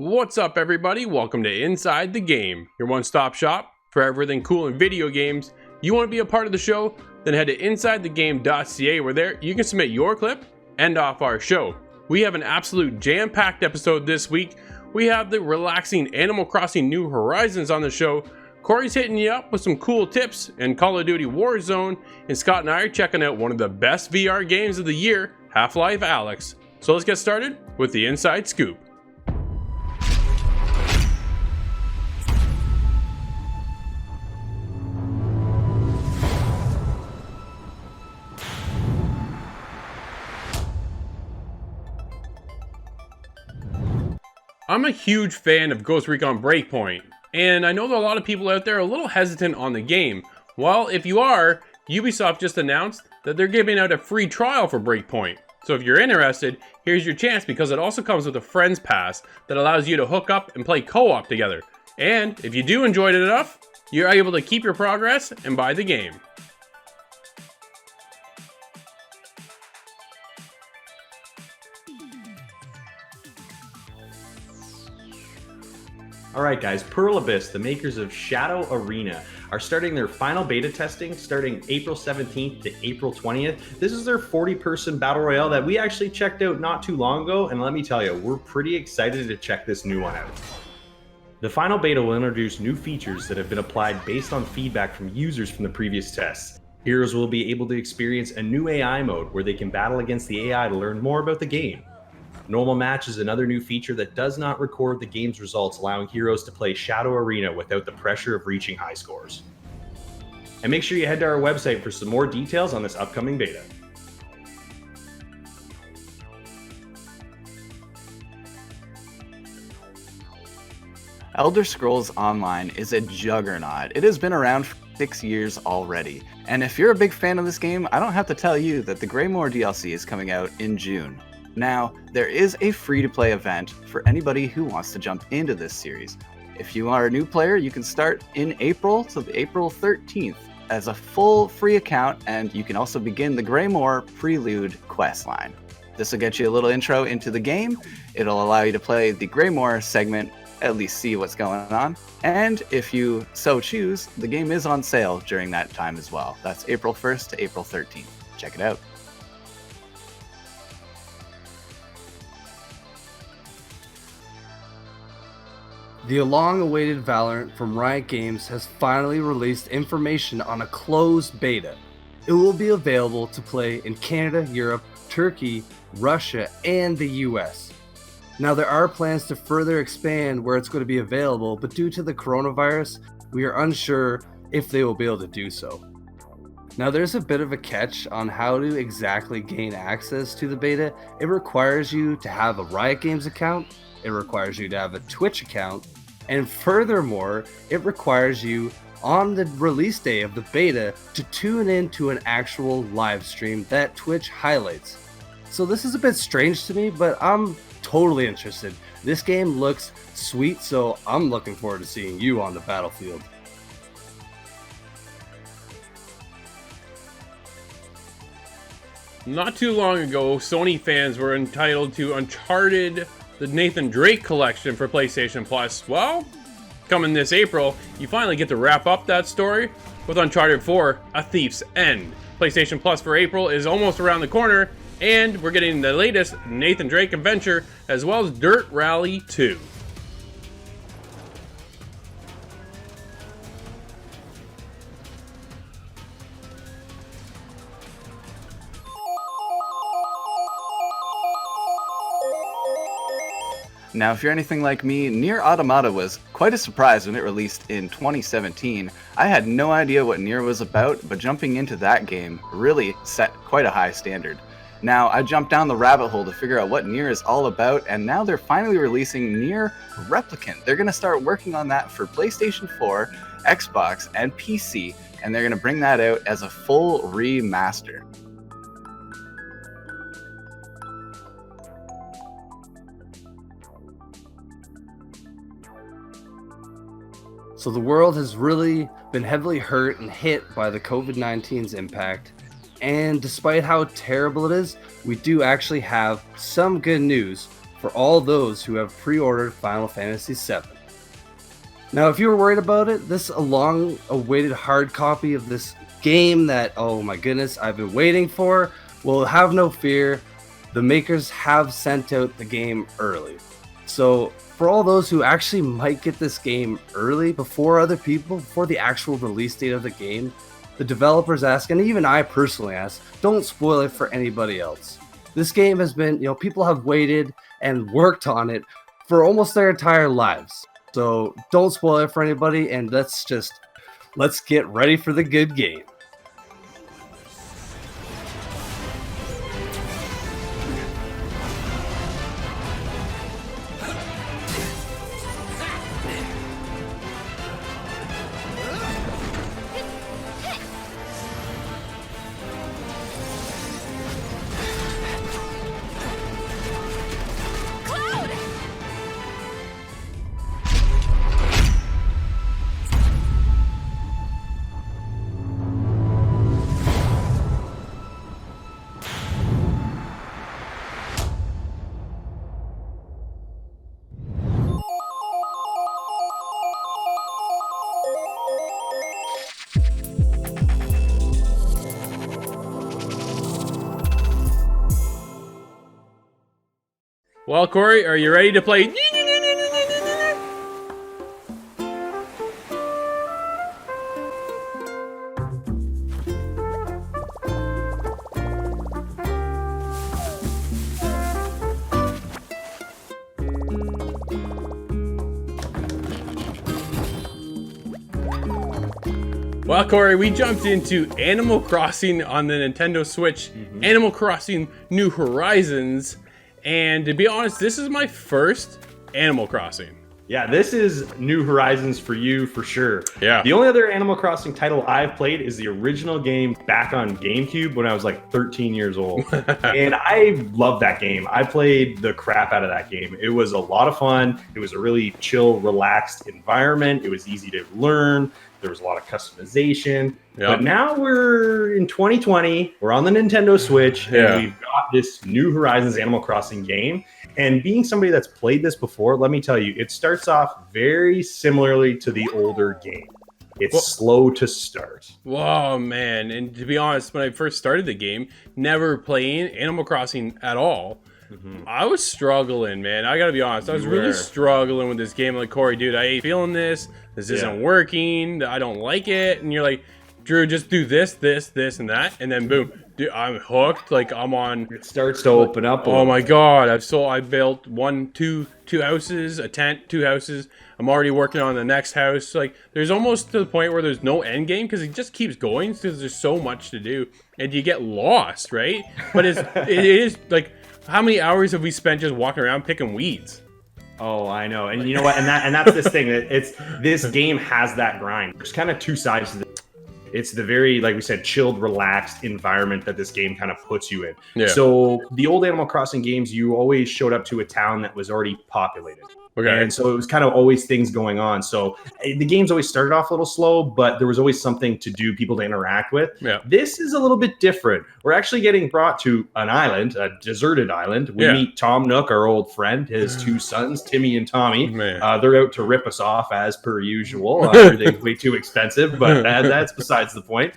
What's up, everybody? Welcome to Inside the Game, your one-stop shop for everything cool in video games. You want to be a part of the show? Then head to insidethegame.ca where there you can submit your clip and off our show. We have an absolute jam-packed episode this week. We have the relaxing Animal Crossing New Horizons on the show. Corey's hitting you up with some cool tips in Call of Duty Warzone, and Scott and I are checking out one of the best VR games of the year, Half-Life Alyx. So let's get started with the Inside Scoop. I'm a huge fan of Ghost Recon Breakpoint, and I know that a lot of people out there are a little hesitant on the game. Well, if you are, Ubisoft just announced that they're giving out a free trial for Breakpoint. So if you're interested, here's your chance, because it also comes with a Friends Pass that allows you to hook up and play co-op together. And if you do enjoy it enough, you're able to keep your progress and buy the game. Alright guys, Pearl Abyss, the makers of Shadow Arena, are starting their final beta testing starting April 17th to April 20th. This is their 40-person battle royale that we actually checked out not too long ago, and let me tell you, we're pretty excited to check this new one out. The final beta will introduce new features that have been applied based on feedback from users from the previous tests. Heroes will be able to experience a new AI mode where they can battle against the AI to learn more about the game. Normal Match is another new feature that does not record the game's results, allowing heroes to play Shadow Arena without the pressure of reaching high scores. And make sure you head to our website for some more details on this upcoming beta. Elder Scrolls Online is a juggernaut. It has been around for 6 years already. And if you're a big fan of this game, I don't have to tell you that the Greymoor DLC is coming out in June. Now, there is a free-to-play event for anybody who wants to jump into this series. If you are a new player, you can start in April to April 13th as a full free account, and you can also begin the Greymoor Prelude questline. This will get you a little intro into the game. It'll allow you to play the Greymoor segment, at least see what's going on, and if you so choose, the game is on sale during that time as well. That's April 1st to April 13th. Check it out. The long-awaited Valorant from Riot Games has finally released information on a closed beta. It will be available to play in Canada, Europe, Turkey, Russia, and the US. Now, there are plans to further expand where it's going to be available, but due to the coronavirus, we are unsure if they will be able to do so. Now, there's a bit of a catch on how to exactly gain access to the beta. It requires you to have a Riot Games account, it requires you to have a Twitch account, and furthermore, it requires you on the release day of the beta to tune in to an actual live stream that Twitch highlights. So this is a bit strange to me, but I'm totally interested. This game looks sweet, so I'm looking forward to seeing you on the battlefield. Not too long ago, Sony fans were entitled to Uncharted, the Nathan Drake collection for PlayStation Plus. Well, coming this April, you finally get to wrap up that story with Uncharted 4, A Thief's End. PlayStation Plus for April is almost around the corner, and we're getting the latest Nathan Drake adventure, as well as Dirt Rally 2. Now, if you're anything like me, Nier Automata was quite a surprise when it released in 2017. I had no idea what Nier was about, but jumping into that game really set quite a high standard. Now, I jumped down the rabbit hole to figure out what Nier is all about, and now they're finally releasing Nier Replicant. They're going to start working on that for PlayStation 4, Xbox, and PC, and they're going to bring that out as a full remaster. So the world has really been heavily hurt and hit by the COVID-19's impact. And despite how terrible it is, we do actually have some good news for all those who have pre-ordered Final Fantasy VII. Now, if you were worried about it, this long-awaited hard copy of this game that, oh my goodness, I've been waiting for, well, have no fear. The makers have sent out the game early. So, for all those who actually might get this game early before other people, before the actual release date of the game, the developers ask, and even I personally ask, don't spoil it for anybody else. This game has been, people have waited and worked on it for almost their entire lives. So don't spoil it for anybody, and let's get ready for the good game. Well, Corey, are you ready to play? Well, Corey, we jumped into Animal Crossing on the Nintendo Switch, Animal Crossing New Horizons, and to be honest, this is my first Animal Crossing. Yeah, this is New Horizons for you for sure. Yeah. The only other Animal Crossing title I've played is the original game back on GameCube when I was like 13 years old. And I love that game. I played the crap out of that game. It was a lot of fun. It was a really chill, relaxed environment. It was easy to learn. There was a lot of customization. Yep. But now we're in 2020. We're on the Nintendo Switch, and we've got this New Horizons Animal Crossing game. And being somebody that's played this before, let me tell you, it starts off very similarly to the older game. It's slow to start. Whoa, man. And to be honest, when I first started the game, never playing Animal Crossing at all, I was struggling, man. I gotta be honest. I was really struggling with this game. Like, Corey, dude, I ain't feeling this. This isn't working. I don't like it. And you're like, Drew, just do this, this, this, and that. And then boom, dude, I'm hooked. Like, I'm on. It starts to open up. Oh my God. I built two houses, a tent, 2 houses. I'm already working on the next house. Like, there's almost to the point where there's no end game because it just keeps going because there's so much to do. And you get lost, right? But it is like, how many hours have we spent just walking around picking weeds? Oh, I know. And you know what? And that's this thing. This game has that grind. There's kind of two sides to this. It's the very, like we said, chilled, relaxed environment that this game kind of puts you in. Yeah. So the old Animal Crossing games, you always showed up to a town that was already populated. Okay. And so it was kind of always things going on. So the games always started off a little slow, but there was always something to do, people to interact with. Yeah. This is a little bit different. We're actually getting brought to an island, a deserted island. We meet Tom Nook, our old friend, his 2 sons, Timmy and Tommy. They're out to rip us off as per usual. Everything's way too expensive, but that's besides the point.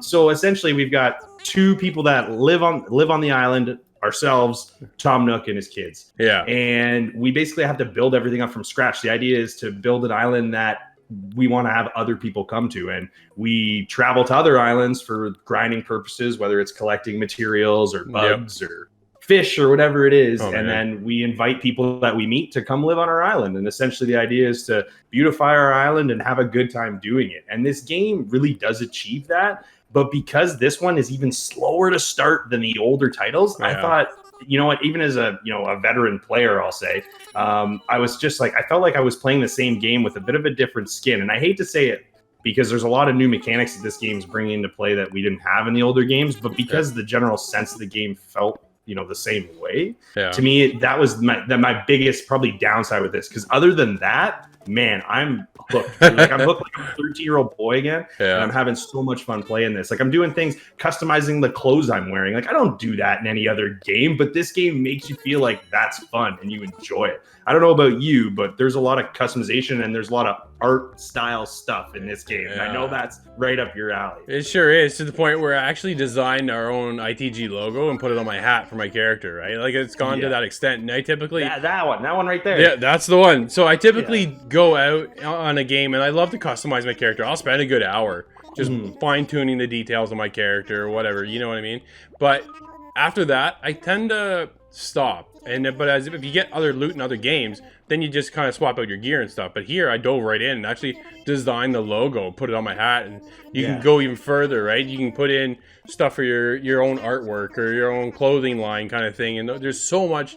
So essentially, we've got 2 people that live on the island. Ourselves, Tom Nook and his kids. Yeah. And we basically have to build everything up from scratch. The idea is to build an island that we want to have other people come to. And we travel to other islands for grinding purposes, whether it's collecting materials or bugs or fish or whatever it is. And then we invite people that we meet to come live on our island. And essentially the idea is to beautify our island and have a good time doing it. And this game really does achieve that. But because this one is even slower to start than the older titles, I thought, you know what, even as a veteran player, I'll say, I was just like, I felt like I was playing the same game with a bit of a different skin. And I hate to say it because there's a lot of new mechanics that this game's bringing into play that we didn't have in the older games. But because the general sense of the game felt, the same way, to me, that was my biggest probably downside with this. Because other than that, man, I'm hooked. Like I'm hooked like a 13-year-old boy again. Yeah. And I'm having so much fun playing this. Like I'm doing things, customizing the clothes I'm wearing. Like I don't do that in any other game, but this game makes you feel like that's fun and you enjoy it. I don't know about you, but there's a lot of customization and there's a lot of art style stuff in this game. And I know that's right up your alley. It sure is, to the point where I actually designed our own ITG logo and put it on my hat for my character, right? Like it's gone to that extent. And I typically that one right there. Yeah, that's the one. So I typically go out on a game and I love to customize my character. I'll spend a good hour just fine-tuning the details of my character or whatever, you know what I mean? But after that, I tend to stop. But as if you get other loot in other games, then you just kind of swap out your gear and stuff. But here I dove right in and actually designed the logo, put it on my hat, and you can go even further, right? You can put in stuff for your own artwork or your own clothing line kind of thing. And there's so many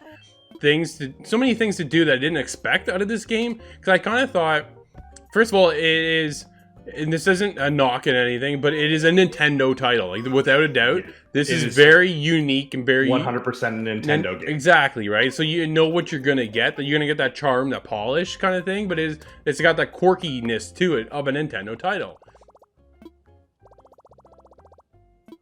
things to do that I didn't expect out of this game. Because I kind of thought, first of all, it is, and this isn't a knock at anything, but it is a Nintendo title. Like without a doubt, this is very unique and very 100% Nintendo game. Exactly, right? So you know what you're gonna get. That you're gonna get that charm, that polish kind of thing, but it's got that quirkiness to it of a Nintendo title.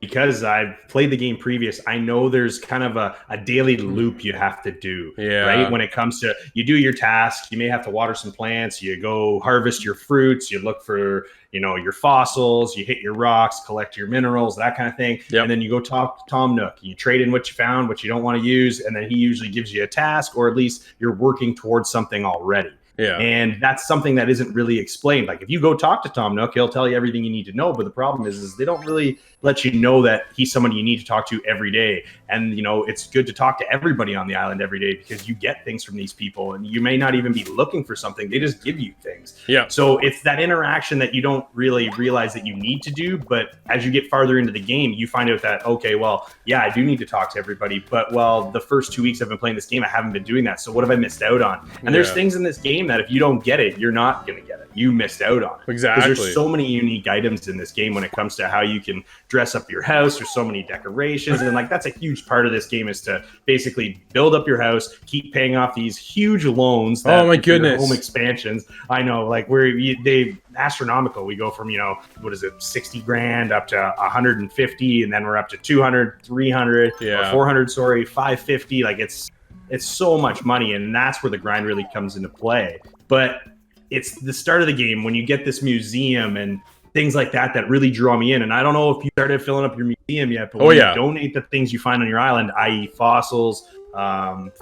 Because I've played the game previous, I know there's kind of a daily loop you have to do, right? When it comes to, you do your tasks, you may have to water some plants, you go harvest your fruits, you look for, your fossils, you hit your rocks, collect your minerals, that kind of thing. And then you go talk to Tom Nook, you trade in what you found, what you don't want to use, and then he usually gives you a task, or at least you're working towards something already. Yeah. And that's something that isn't really explained. Like if you go talk to Tom Nook, he'll tell you everything you need to know. But the problem is they don't really let you know that he's someone you need to talk to every day. And, it's good to talk to everybody on the island every day because you get things from these people and you may not even be looking for something. They just give you things. Yeah. So it's that interaction that you don't really realize that you need to do. But as you get farther into the game, you find out that, okay, well, yeah, I do need to talk to everybody. But, the first 2 weeks I've been playing this game, I haven't been doing that. So what have I missed out on? And there's things in this game that if you don't get it, you're not going to get it. You missed out on it. Exactly. Because there's so many unique items in this game when it comes to how you can dress up your house. There's so many decorations. And that's a huge part of this game is to basically build up your house, keep paying off these huge loans. That, oh my goodness. Home expansions. I know, they astronomical. We go from, 60 grand up to 150, and then we're up to 200, 300, or 400, 550. It's so much money, and that's where the grind really comes into play. But it's the start of the game when you get this museum and things like that really draw me in. And I don't know if you started filling up your museum yet, but when you donate the things you find on your island, i.e. fossils,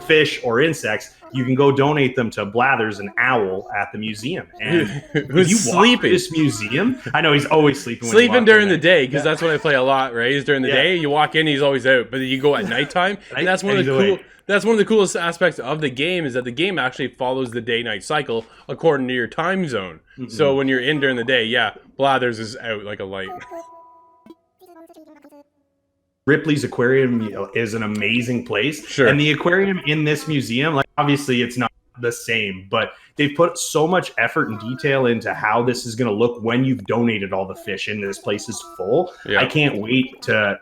fish, or insects, you can go donate them to Blathers, an owl at the museum. And who's sleeping? This museum, I know he's always sleeping. Sleeping during the day, because that's when I play a lot, right? Is during the day. You walk in, he's always out. But then you go at nighttime, and that's one of the That's one of the coolest aspects of the game is that the game actually follows the day-night cycle according to your time zone. So when you're in during the day, Blathers is out like a light. Ripley's Aquarium is an amazing place. Sure. And the aquarium in this museum, obviously it's not the same, but they've put so much effort and detail into how this is going to look when you've donated all the fish and this place is full. I can't wait to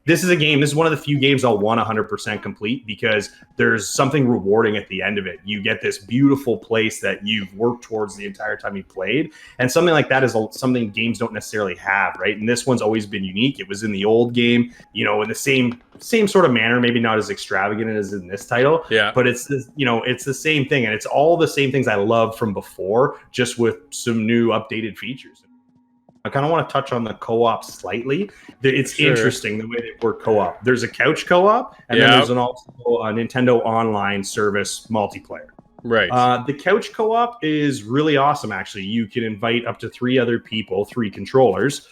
this is one of the few games I'll want 100% complete because there's something rewarding at the end of it. You get this beautiful place that you've worked towards the entire time you played. And something like that is something games don't necessarily have, right? And this one's always been unique. It was in the old game, in the same sort of manner, maybe not as extravagant as in this title. Yeah. But it's it's the same thing. And it's all the same things I loved from before, just with some new updated features. I kind of want to touch on the co-op slightly. It's interesting the way they work co-op. There's a couch co-op, and then there's also a Nintendo Online service multiplayer. Right. The couch co-op is really awesome, actually. You can invite up to 3 other people, 3 controllers,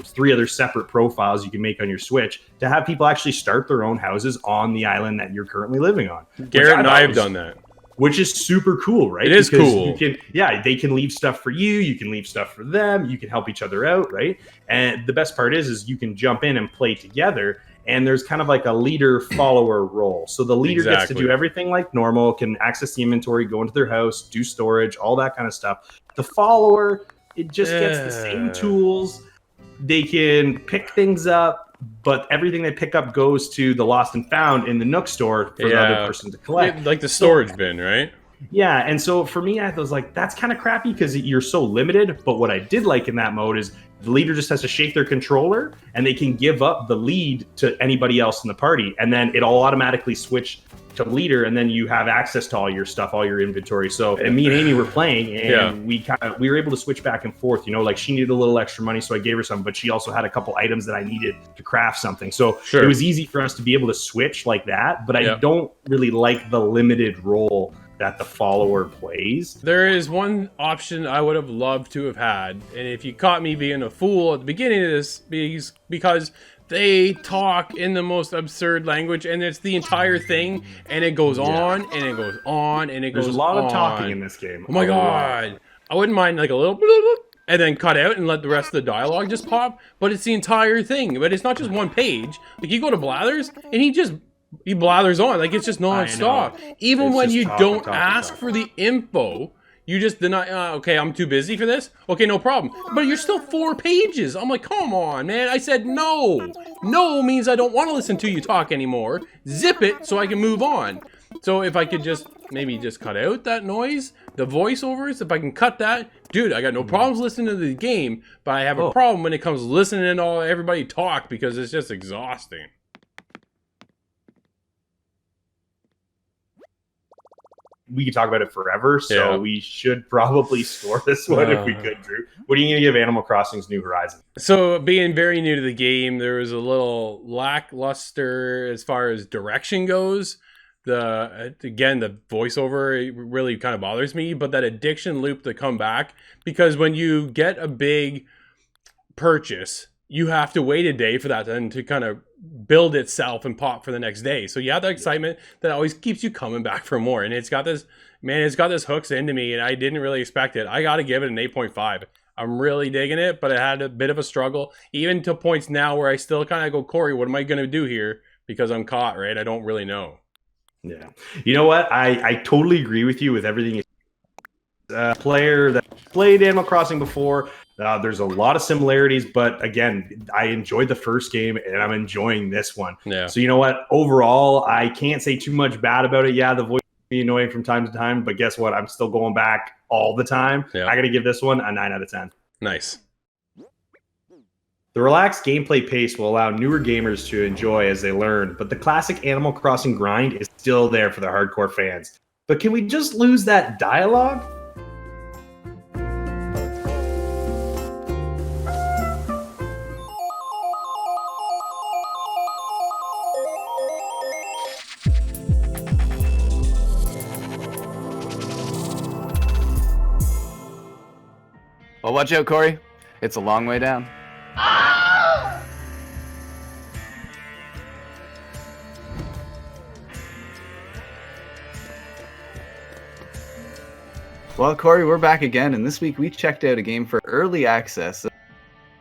3 other separate profiles you can make on your Switch to have people actually start their own houses on the island that you're currently living on. Garrett and I have done that. Which is super cool, right? It is cool. They can leave stuff for you. You can leave stuff for them. You can help each other out, right? And the best part is you can jump in and play together. And there's kind of like a leader-follower role. So the leader gets to do everything like normal, can access the inventory, go into their house, do storage, all that kind of stuff. The follower, it just gets the same tools. They can pick things up. But everything they pick up goes to the lost and found in the Nook store for the other person to collect. Like the storage bin, right? Yeah, and so for me, I was like, that's kind of crappy because you're so limited. But what I did like in that mode is the leader just has to shake their controller and they can give up the lead to anybody else in the party. And then it'll automatically switch to leader, and then you have access to all your stuff, all your inventory. So, and me and Amy were playing, and we were able to switch back and forth. You know, like she needed a little extra money, so I gave her some, but she also had a couple items that I needed to craft something. So it was easy for us to be able to switch like that. But I don't really like the limited role that the follower plays. There is one option I would have loved to have had, and if you caught me being a fool at the beginning of this, because they talk in the most absurd language, and it's the entire thing, and it goes on, and it goes on, and it goes on. There's a lot of talking in this game. Oh my god. I wouldn't mind like a little and then cut out and let the rest of the dialogue just pop, but it's the entire thing. But it's not just one page. Like you go to Blathers, and he blathers on. Like it's just non-stop. Even it's when you don't talk. ask for the info, you just deny, okay, I'm too busy for this? Okay, no problem. But you're still 4 pages. I'm like, come on, man. I said no. No means I don't want to listen to you talk anymore. Zip it so I can move on. So if I could just maybe just cut out that noise, the voiceovers, if I can cut that, dude, I got no problems listening to the game, but I have a problem when it comes to listening to everybody talk because it's just exhausting. We could talk about it forever, so we should probably score this one if we could, Drew. What are you going to give Animal Crossing's New Horizons? So, being very new to the game, there was a little lackluster as far as direction goes. The voiceover really kind of bothers me, but that addiction loop to come back, because when you get a big purchase, you have to wait a day for that then to kind of build itself and pop for the next day. So you have that excitement that always keeps you coming back for more. And it's got this hooks into me, and I didn't really expect it. I got to give it an 8.5. I'm really digging it, but it had a bit of a struggle, even to points now where I still kind of go, Corey, what am I going to do here? Because I'm caught, right? I don't really know. Yeah. You know what? I totally agree with you with everything. Player that played Animal Crossing before, there's a lot of similarities, but again, I enjoyed the first game and I'm enjoying this one. Yeah. So you know what? Overall, I can't say too much bad about it. Yeah, the voice can be annoying from time to time, but guess what? I'm still going back all the time. Yeah. I got to give this one a 9 out of 10. Nice. The relaxed gameplay pace will allow newer gamers to enjoy as they learn, but the classic Animal Crossing grind is still there for the hardcore fans. But can we just lose that dialogue? Well, watch out, Corey. It's a long way down. Well, Corey, we're back again, and this week we checked out a game for early access,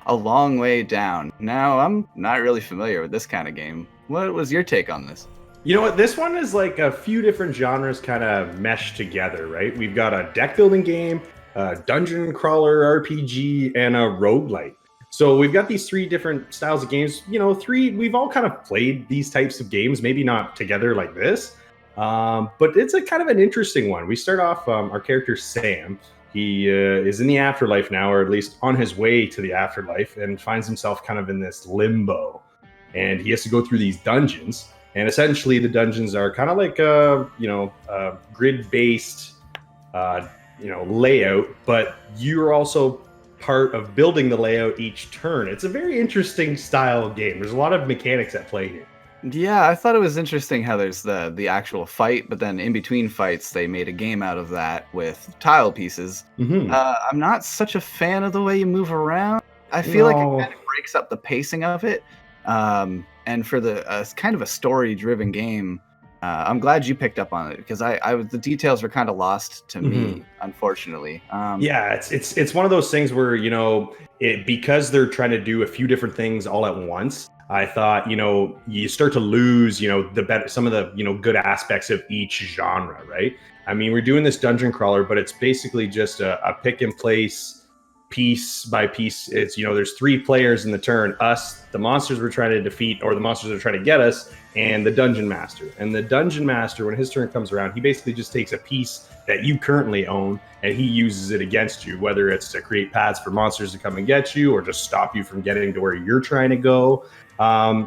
A Long Way Down. Now, I'm not really familiar with this kind of game. What was your take on this? You know what? This one is like a few different genres kind of meshed together, right? We've got a deck building game, a dungeon crawler RPG, and a roguelite. So we've got these 3 different styles of games. You know, we've all kind of played these types of games, maybe not together like this. But it's a kind of an interesting one. We start off, our character Sam. He is in the afterlife now, or at least on his way to the afterlife, and finds himself kind of in this limbo. And he has to go through these dungeons. And essentially, the dungeons are kind of like grid-based, layout. But you're also part of building the layout each turn. It's a very interesting style of game. There's a lot of mechanics at play here. Yeah, I thought it was interesting how there's the actual fight, but then in between fights, they made a game out of that with tile pieces. Mm-hmm. I'm not such a fan of the way you move around. I feel like it kind of breaks up the pacing of it. And for the kind of a story-driven game, I'm glad you picked up on it because the details were kind of lost to me, unfortunately. Yeah, it's one of those things where because they're trying to do a few different things all at once. I thought, you start to lose, some of the, good aspects of each genre, right? I mean, we're doing this dungeon crawler, but it's basically just a pick and place piece by piece. It's, there's 3 players in the turn: us, the monsters we're trying to defeat, or the monsters that are trying to get us, and the dungeon master. And the dungeon master, when his turn comes around, he basically just takes a piece that you currently own and he uses it against you, whether it's to create paths for monsters to come and get you or just stop you from getting to where you're trying to go.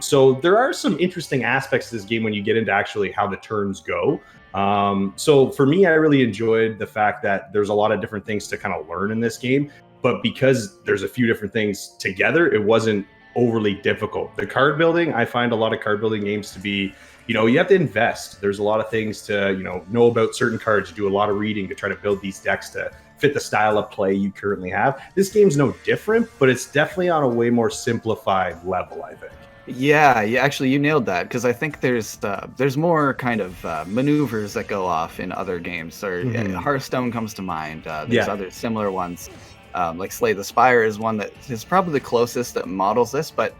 So there are some interesting aspects to this game when you get into actually how the turns go. So for me, I really enjoyed the fact that there's a lot of different things to kind of learn in this game, but because there's a few different things together, it wasn't overly difficult. The card building, I find a lot of card building games to be, you have to invest. There's a lot of things to, know about certain cards. You do a lot of reading to try to build these decks to fit the style of play you currently have. This game's no different, but it's definitely on a way more simplified level, I think. Yeah, actually, you nailed that, because I think there's more kind of maneuvers that go off in other games. Or Hearthstone comes to mind. There's other similar ones, like Slay the Spire is one that is probably the closest that models this. But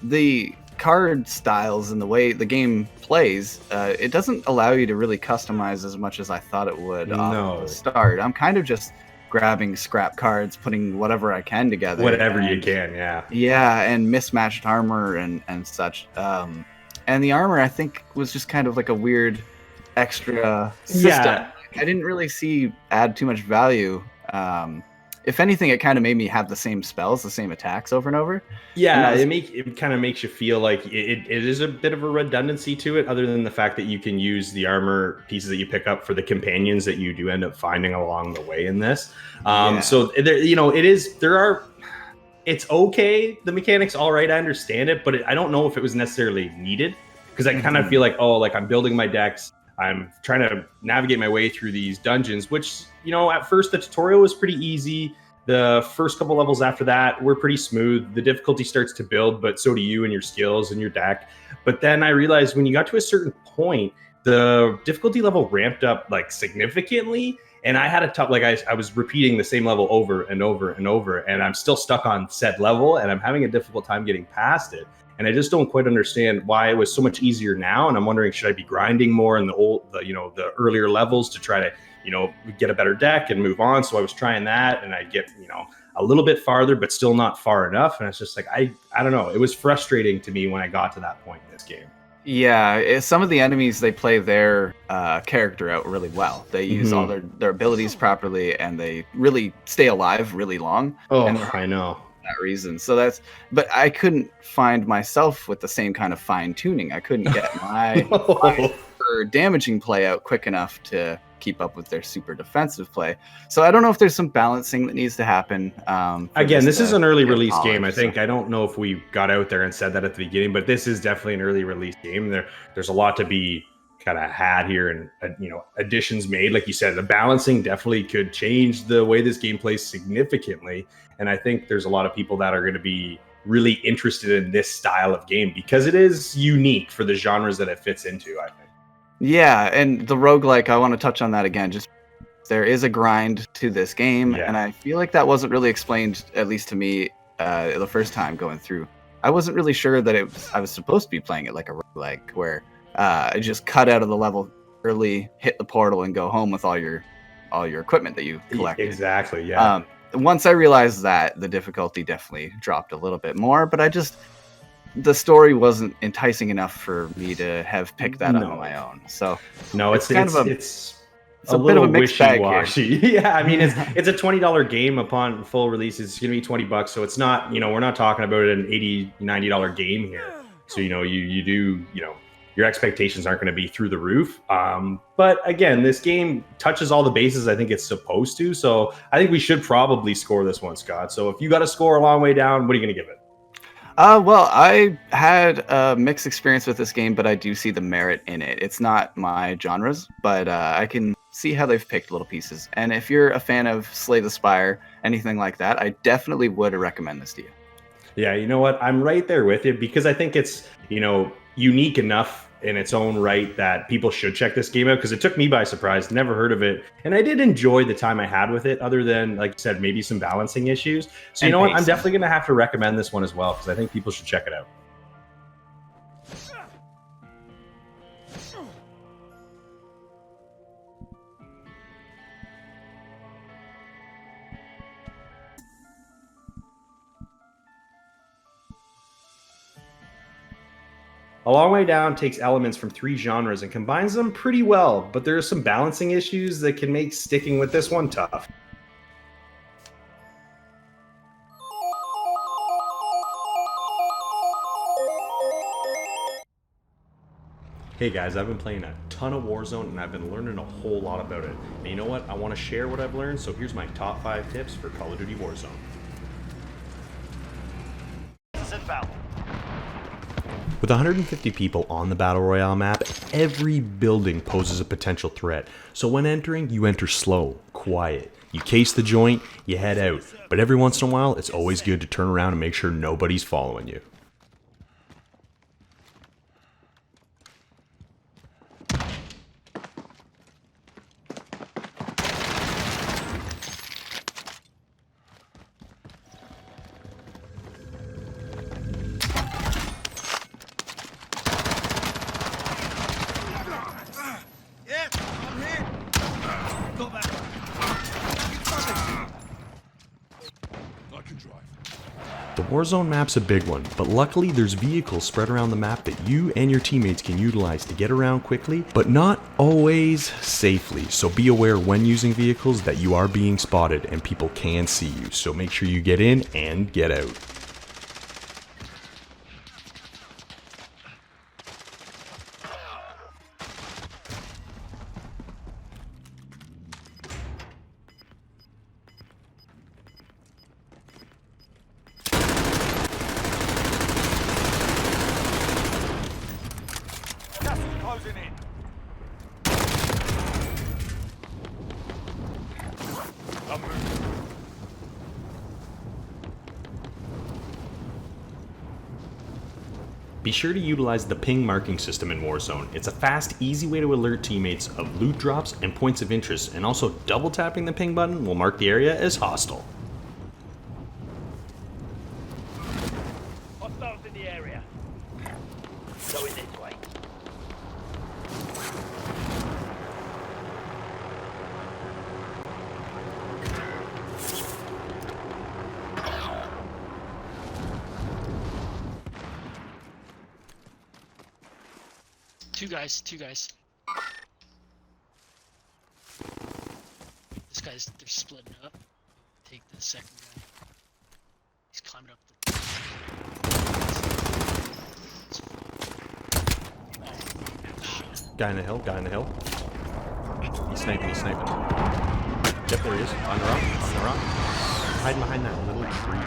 the card styles and the way the game plays, it doesn't allow you to really customize as much as I thought it would off the start. I'm kind of just grabbing scrap cards, putting whatever I can together. Whatever you can, yeah. Yeah, and mismatched armor and such. And the armor, I think, was just kind of like a weird extra system. Yeah. I didn't really see add too much value. If anything, it kind of made me have the same spells, the same attacks over and over. Yeah, it kind of makes you feel like it is a bit of a redundancy to it, other than the fact that you can use the armor pieces that you pick up for the companions that you do end up finding along the way in this. So there, it's okay. The mechanics, all right, I understand it, but I don't know if it was necessarily needed, because I kind of feel like, I'm building my decks. I'm trying to navigate my way through these dungeons, which, at first the tutorial was pretty easy. The first couple levels after that were pretty smooth. The difficulty starts to build, but so do you and your skills and your deck. But then I realized when you got to a certain point, the difficulty level ramped up like significantly. And I had a tough, I was repeating the same level over and over and over, and I'm still stuck on said level, and I'm having a difficult time getting past it. And I just don't quite understand why it was so much easier now. And I'm wondering, should I be grinding more in the earlier levels to try to, get a better deck and move on? So I was trying that, and I get, a little bit farther, but still not far enough. And it's just like, I don't know. It was frustrating to me when I got to that point in this game. Yeah, some of the enemies, they play their character out really well. They use all their abilities properly, and they really stay alive really long. Oh, and I know. That reason. So but I couldn't find myself with the same kind of fine tuning. I couldn't get my damaging play out quick enough to keep up with their super defensive play. So I don't know if there's some balancing that needs to happen. Again, this is an early release game. I don't know if we got out there and said that at the beginning, but this is definitely an early release game. There's a lot to be kind of had here, and additions made. Like you said, the balancing definitely could change the way this game plays significantly. And I think there's a lot of people that are going to be really interested in this style of game because it is unique for the genres that it fits into, I think. Yeah, and the roguelike, I want to touch on that again. Just there is a grind to this game, and I feel like that wasn't really explained, at least to me, the first time going through. I wasn't really sure that I was supposed to be playing it like a roguelike, where I just cut out of the level early, hit the portal, and go home with all your equipment that you collected. Exactly, yeah. Once I realized that, the difficulty definitely dropped a little bit more, but the story wasn't enticing enough for me to have picked that up on my own. So it's kind of a bit of a mixed bag here. Yeah, I mean, it's a $20 game upon full release. It's going to be $20, so it's not, we're not talking about an $80, $90 game here. So you do, your expectations aren't going to be through the roof. But again, this game touches all the bases I think it's supposed to. So I think we should probably score this one, Scott. So if you got to score a long way down, what are you going to give it? Well, I had a mixed experience with this game, but I do see the merit in it. It's not my genres, but I can see how they've picked little pieces. And if you're a fan of Slay the Spire, anything like that, I definitely would recommend this to you. Yeah, you know what? I'm right there with you because I think it's, unique enough in its own right that people should check this game out because it took me by surprise. Never heard of it. And I did enjoy the time I had with it, other than, like you said, maybe some balancing issues. So you know what? I'm definitely going to have to recommend this one as well because I think people should check it out. A Long Way Down takes elements from 3 genres and combines them pretty well, but there are some balancing issues that can make sticking with this one tough. Hey guys, I've been playing a ton of Warzone and I've been learning a whole lot about it. And you know what? I want to share what I've learned, so here's my top 5 tips for Call of Duty Warzone. With 150 people on the Battle Royale map, every building poses a potential threat. So when entering, you enter slow, quiet. You case the joint, you head out. But every once in a while, it's always good to turn around and make sure nobody's following you. The Warzone map's a big one, but luckily there's vehicles spread around the map that you and your teammates can utilize to get around quickly, but not always safely. So be aware when using vehicles that you are being spotted and people can see you. So make sure you get in and get out. Closing in. I'm moving. Be sure to utilize the ping marking system in Warzone. It's a fast, easy way to alert teammates of loot drops and points of interest, and also double tapping the ping button will mark the area as hostile. Hostiles in the area. Going this way. Two guys. This guy's, they're splitting up. Take the second guy. He's climbing up the... Guy in the hill. He's sniping. Yep, there he is. On the rock. Hiding behind that little tree.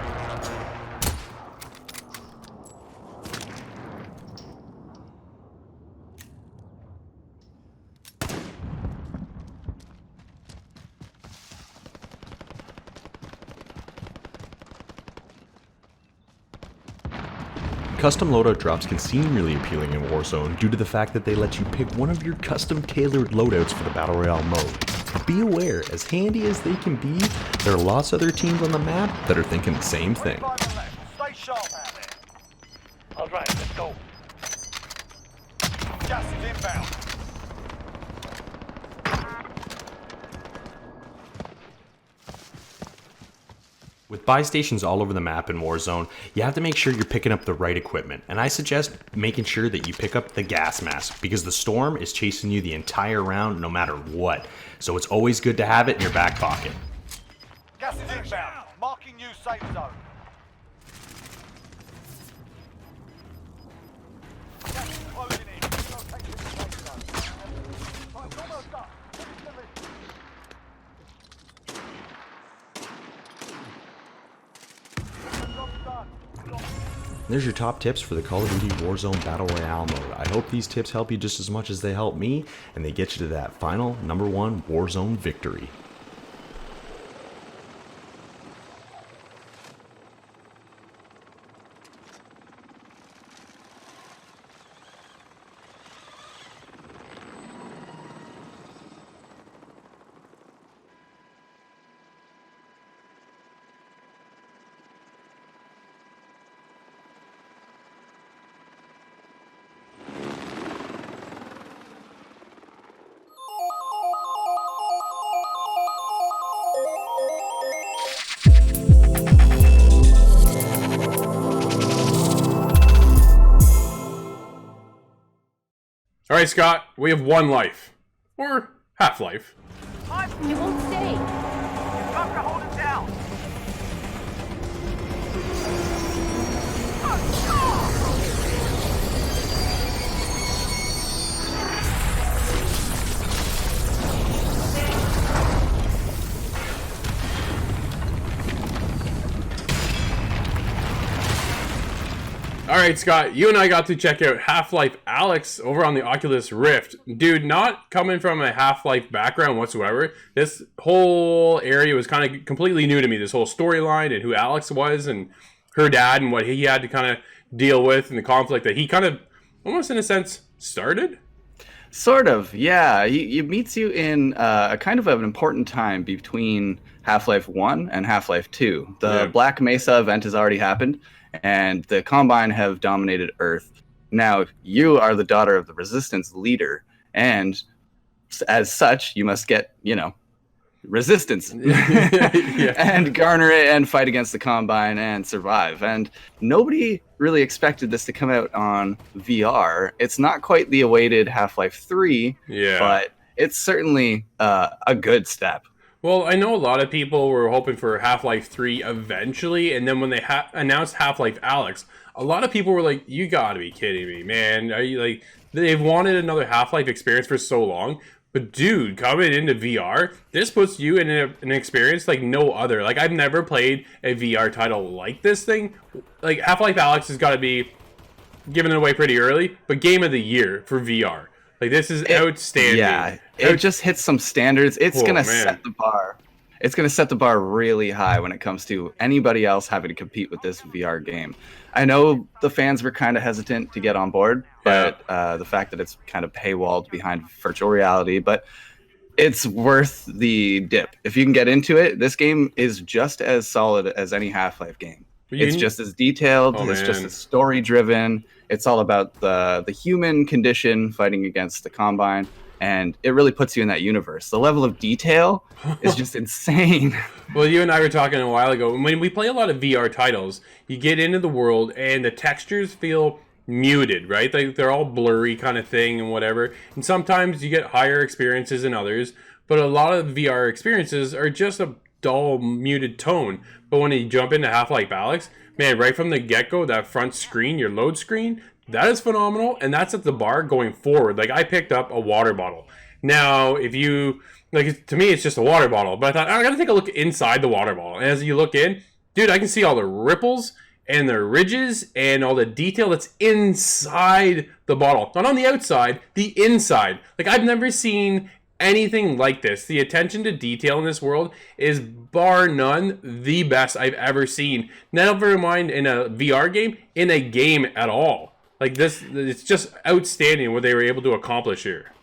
Custom loadout drops can seem really appealing in Warzone due to the fact that they let you pick one of your custom tailored loadouts for the Battle Royale mode. But be aware, as handy as they can be, there are lots of other teams on the map that are thinking the same thing. Stay sharp out there. All right, let's go. Gas is inbound. With buy stations all over the map in Warzone, you have to make sure you're picking up the right equipment. And I suggest making sure that you pick up the gas mask, because the storm is chasing you the entire round no matter what. So it's always good to have it in your back pocket. Gas is inbound. Marking new safe zone. Gas is closing in. Rotating the safe zone. Right, it's almost done. Finish the mission. There's your top tips for the Call of Duty Warzone Battle Royale mode. I hope these tips help you just as much as they help me, and they get you to that final #1 Warzone victory. All right, Scott, we have one life. Or half-life. It won't stay. Got to hold it down. All right, Scott, you and I got to check out Half-Life Alyx over on the Oculus Rift. Dude, not coming from a Half-Life background whatsoever. This whole area was kind of completely new to me. This whole storyline and who Alyx was and her dad and what he had to kind of deal with and the conflict that he kind of, almost in a sense, started. Sort of, yeah. He meets you in a kind of an important time between Half-Life 1 and Half-Life 2. The Black Mesa event has already happened, and the Combine have dominated Earth. Now, you are the daughter of the Resistance leader, and as such, you must get, resistance and garner it and fight against the Combine and survive. And nobody really expected this to come out on VR. It's not quite the awaited Half-Life 3, but it's certainly a good step. Well, I know a lot of people were hoping for Half-Life 3 eventually, and then when they announced Half-Life Alyx, a lot of people were like, you gotta be kidding me, man. Are you like, they've wanted another Half-Life experience for so long, but dude, coming into VR, this puts you in an experience like no other. Like, I've never played a VR title like this thing. Like, Half-Life Alyx has got to be giving it away pretty early, but game of the year for VR. Like, this is outstanding. Yeah, it just hits some standards. It's going to set the bar. It's going to set the bar really high when it comes to anybody else having to compete with this VR game. I know the fans were kind of hesitant to get on board, but the fact that it's kind of paywalled behind virtual reality, but it's worth the dip. If you can get into it, this game is just as solid as any Half-Life game. It's just as detailed. It's just as story-driven. It's all about the human condition fighting against the Combine, and it really puts you in that universe. The level of detail is just insane. Well, you and I were talking a while ago. When we play a lot of VR titles, you get into the world, and the textures feel muted, right? They're all blurry kind of thing and whatever. And sometimes you get higher experiences than others, but a lot of VR experiences are just a dull, muted tone. But when you jump into Half-Life Alyx, man, right from the get-go, that front screen, your load screen, that is phenomenal, and that's at the bar going forward. Like, I picked up a water bottle. Now, if you, like, to me, it's just a water bottle, but I thought, I gotta take a look inside the water bottle. And as you look in, dude, I can see all the ripples and the ridges and all the detail that's inside the bottle. Not on the outside, the inside. Like, I've never seen anything like this. The attention to detail in this world is bar none the best I've ever seen. Never mind in a VR game, in a game at all. Like this, it's just outstanding what they were able to accomplish here.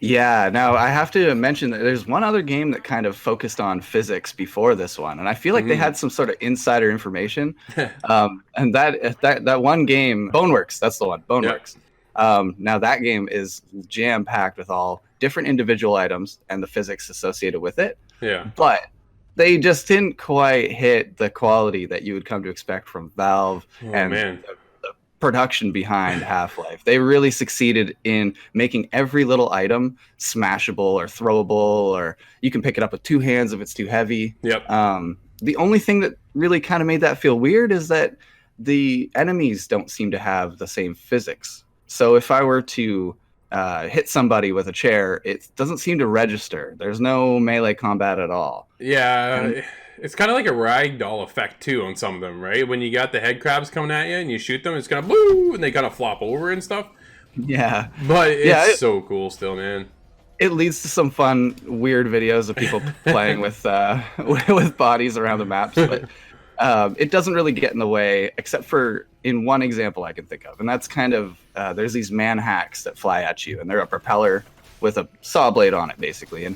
Yeah, now I have to mention that there's one other game that kind of focused on physics before this one, and I feel like they had some sort of insider information. And that one game, Boneworks, that's the one, Boneworks. Now that game is jam-packed with all different individual items and the physics associated with it. Yeah. But they just didn't quite hit the quality that you would come to expect from Valve the production behind Half-Life. They really succeeded in making every little item smashable or throwable, or you can pick it up with two hands if it's too heavy. Yep. The only thing that really kind of made that feel weird is that the enemies don't seem to have the same physics. So if I were to hit somebody with a chair, it doesn't seem to register. There's no melee combat at all. Yeah, it's kind of like a ragdoll effect too on some of them, right? When you got the head crabs coming at you and you shoot them, it's gonna boo, and they kind of flop over and stuff. Yeah, but it's so cool still, man. It leads to some fun, weird videos of people playing with bodies around the maps, but it doesn't really get in the way, except for in one example I can think of, and that's kind of there's these man hacks that fly at you, and they're a propeller with a saw blade on it, basically. And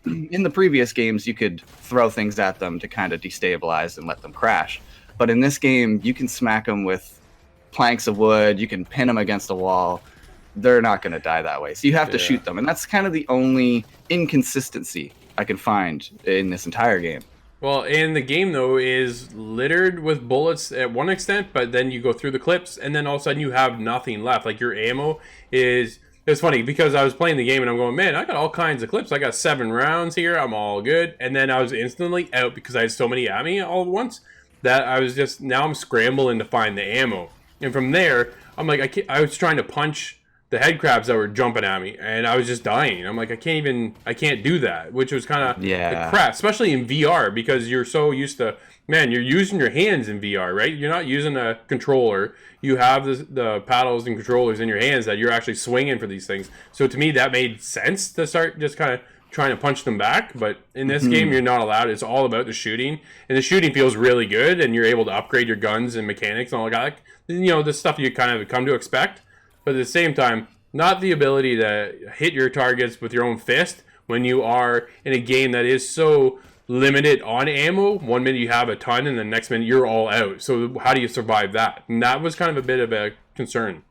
in the previous games, you could throw things at them to kind of destabilize and let them crash. But in this game, you can smack them with planks of wood. You can pin them against a wall. They're not going to die that way. So you have to shoot them. And that's kind of the only inconsistency I can find in this entire game. Well, and the game, though, is littered with bullets at one extent, but then you go through the clips, and then all of a sudden you have nothing left. Like, your ammo is it's funny because I was playing the game and I'm going, man, I got all kinds of clips. I got 7 rounds here. I'm all good. And then I was instantly out because I had so many at me all at once that I was just, now I'm scrambling to find the ammo. And from there, I'm like, I was trying to punch the head crabs that were jumping at me and I was just dying. I'm like, I can't do that, which was kind of crap, especially in VR because you're so used to, man, you're using your hands in VR, right? You're not using a controller. You have the paddles and controllers in your hands that you're actually swinging for these things. So to me, that made sense to start just kind of trying to punch them back. But in this game, you're not allowed. It's all about the shooting. And the shooting feels really good. And you're able to upgrade your guns and mechanics and all that. You know, the stuff you kind of come to expect. But at the same time, not the ability to hit your targets with your own fist when you are in a game that is so limited on ammo. 1 minute you have a ton and the next minute you're all out. So how do you survive that? And that was kind of a bit of a concern.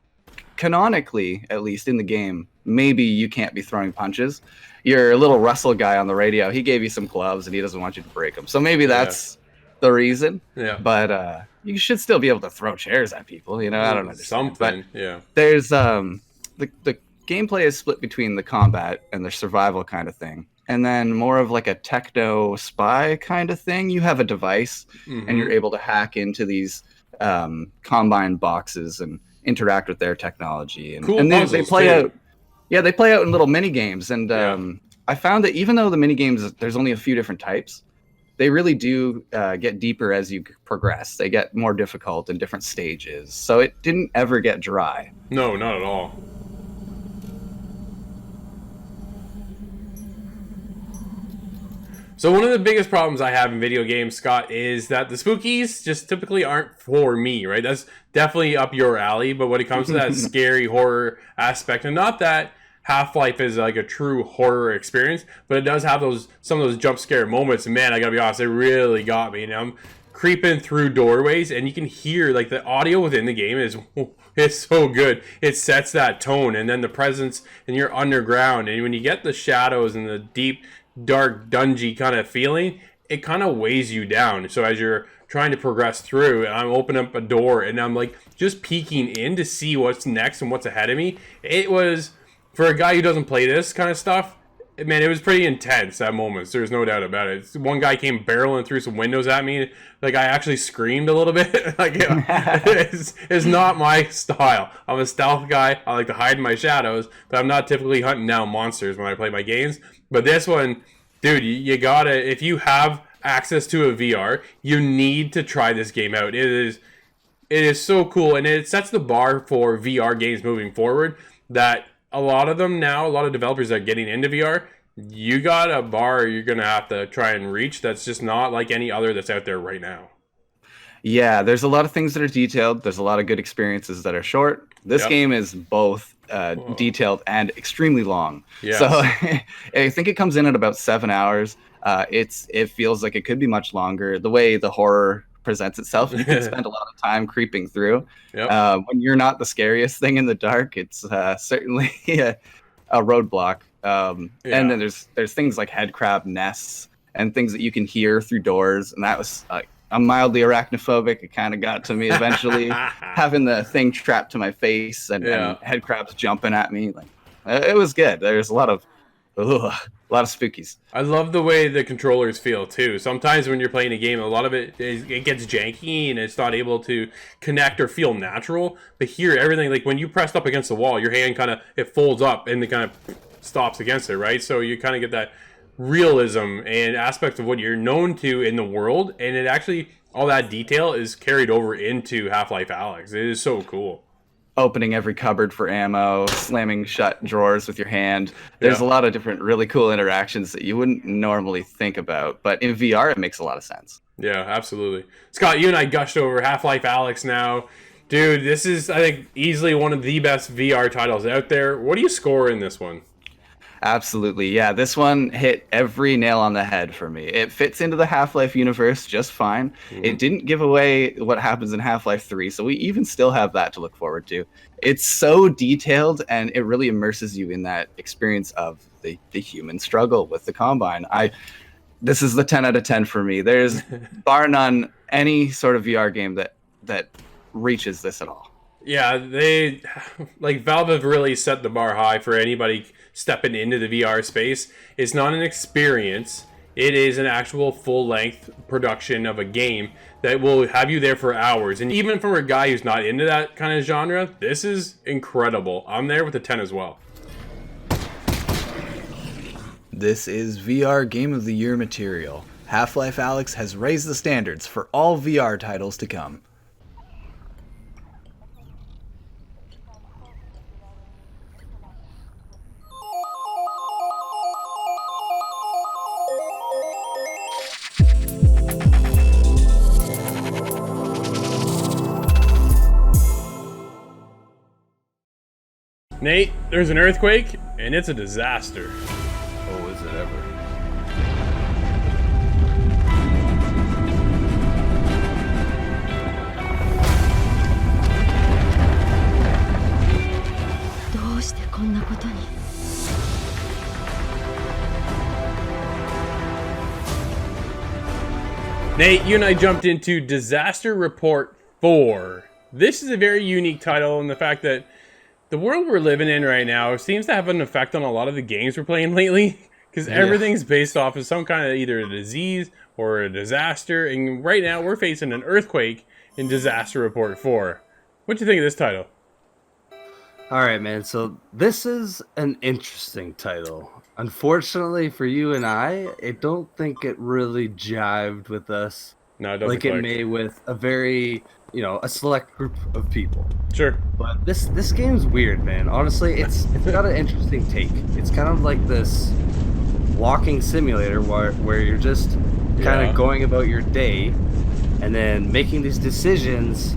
Canonically, at least in the game, maybe you can't be throwing punches. Your little Russell guy on the radio, he gave you some gloves and he doesn't want you to break them. So maybe that's the reason. Yeah. But you should still be able to throw chairs at people. You know, I don't understand. Something. But yeah. There's the gameplay is split between the combat and the survival kind of thing. And then more of like a techno spy kind of thing. You have a device and you're able to hack into these Combine boxes and interact with their technology. And, cool and they play too. out. Yeah, they play out in little mini games. And I found that even though the mini games, there's only a few different types, they really do get deeper as you progress. They get more difficult in different stages. So it didn't ever get dry. No, not at all. So one of the biggest problems I have in video games, Scott, is that the spookies just typically aren't for me, right? That's definitely up your alley, but when it comes to that scary horror aspect, and not that Half-Life is like a true horror experience, but it does have some of those jump scare moments, and man, I gotta be honest, it really got me. And I'm creeping through doorways, and you can hear, like, the audio within the game is it's so good. It sets that tone, and then the presence, and you're underground, and when you get the shadows and the deep, dark, dungy kind of feeling, it kind of weighs you down. So as you're trying to progress through, and I'm opening up a door, and I'm like just peeking in to see what's next and what's ahead of me. It was, for a guy who doesn't play this kind of stuff, man, it was pretty intense at moments. There's no doubt about it. One guy came barreling through some windows at me. Like, I actually screamed a little bit. Like, you know, it's not my style. I'm a stealth guy. I like to hide in my shadows, but I'm not typically hunting down monsters when I play my games. But this one, dude, you gotta, if you have access to a VR, you need to try this game out. It is so cool, and it sets the bar for VR games moving forward, that a lot of them now, a lot of developers that are getting into VR, you got a bar you're going to have to try and reach that's just not like any other that's out there right now. Yeah, there's a lot of things that are detailed. There's a lot of good experiences that are short. This game is both detailed and extremely long. Yes. So I think it comes in at about 7 hours. It feels like it could be much longer. The way the horror presents itself, you can spend a lot of time creeping through. Yep. When you're not the scariest thing in the dark, it's certainly a roadblock. And then there's things like head crab nests and things that you can hear through doors, and that was I'm mildly arachnophobic. It kind of got to me eventually, having the thing trapped to my face and head crabs jumping at me. Like, it was good. There's a lot of spookies. I love the way the controllers feel too. Sometimes when you're playing a game, a lot of it gets janky and it's not able to connect or feel natural. But here, everything, like when you pressed up against the wall, your hand it folds up and it kind of stops against it, right? So you kind of get that realism and aspect of what you're known to in the world, and it actually, all that detail is carried over into Half-Life Alyx. It is so cool. Opening every cupboard for ammo, slamming shut drawers with your hand. There's a lot of different really cool interactions that you wouldn't normally think about, but in VR it makes a lot of sense. Yeah, absolutely. Scott, you and I gushed over Half-Life Alyx now. Dude, this is, I think, easily one of the best VR titles out there. What do you score in this one? Absolutely. Yeah, this one hit every nail on the head for me. It fits into the Half-Life universe just fine. It didn't give away what happens in Half-Life 3, so we even still have that to look forward to. It's so detailed, and it really immerses you in that experience of the human struggle with the Combine. This is the 10 out of 10 for me. There's, bar none, any sort of VR game that reaches this at all. Yeah, they like Valve have really set the bar high for anybody stepping into the VR space. It's not an experience. It is an actual full-length production of a game that will have you there for hours. And even for a guy who's not into that kind of genre, this is incredible. I'm there with a 10 as well. This is VR Game of the Year material. Half-Life Alyx has raised the standards for all VR titles to come. Nate, there's an earthquake, and it's a disaster. Oh, is it ever? Nate, you and I jumped into Disaster Report 4. This is a very unique title in the fact that the world we're living in right now seems to have an effect on a lot of the games we're playing lately. Because everything's based off of some kind of either a disease or a disaster. And right now we're facing an earthquake in Disaster Report 4. What do you think of this title? Alright, man, so this is an interesting title. Unfortunately for you and I don't think it really jived with us. No, it doesn't like click. it may with a very, a select group of people. Sure. But this game's weird, man. Honestly, it's got an interesting take. It's kind of like this walking simulator where you're just kind of going about your day and then making these decisions,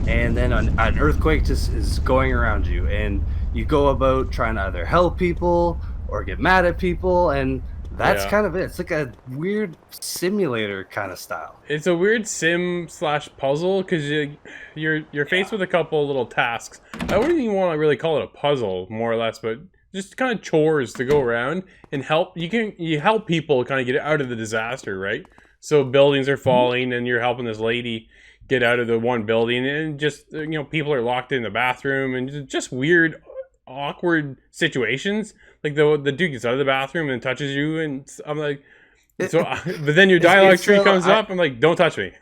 and then an earthquake just is going around you, and you go about trying to either help people or get mad at people, and that's kind of it. It's like a weird simulator kind of style. It's a weird sim / puzzle because you're faced with a couple little tasks. I wouldn't even want to really call it a puzzle, more or less, but just kind of chores to go around and help. You help people kind of get out of the disaster, right? So buildings are falling, and you're helping this lady get out of the one building, and just people are locked in the bathroom, and just weird, awkward situations. Like the dude gets out of the bathroom and touches you, and I'm like, so. But then your dialogue tree comes up. I'm like, don't touch me.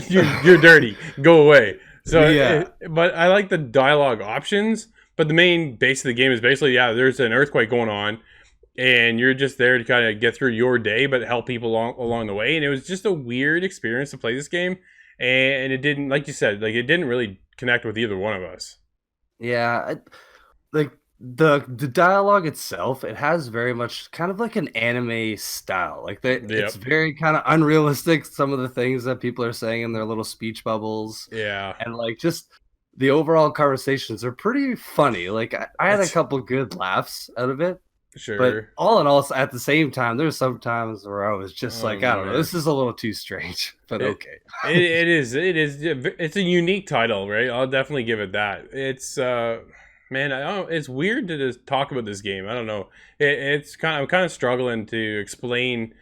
you're dirty. Go away. So, but I like the dialogue options. But the main base of the game is basically, there's an earthquake going on, and you're just there to kind of get through your day, but help people along the way. And it was just a weird experience to play this game, and it didn't, like you said, like it didn't really connect with either one of us. Yeah, like the dialogue itself, it has very much kind of like an anime style. Like it's very kind of unrealistic. Some of the things that people are saying in their little speech bubbles. Yeah, and like just the overall conversations are pretty funny. Like I had a couple good laughs out of it. Sure. But all in all, at the same time, there's some times where I was just I don't know, this is a little too strange, but okay. it is. It's a unique title, right? I'll definitely give it that. It's, man, it's weird to just talk about this game. I don't know. I'm kind of struggling to explain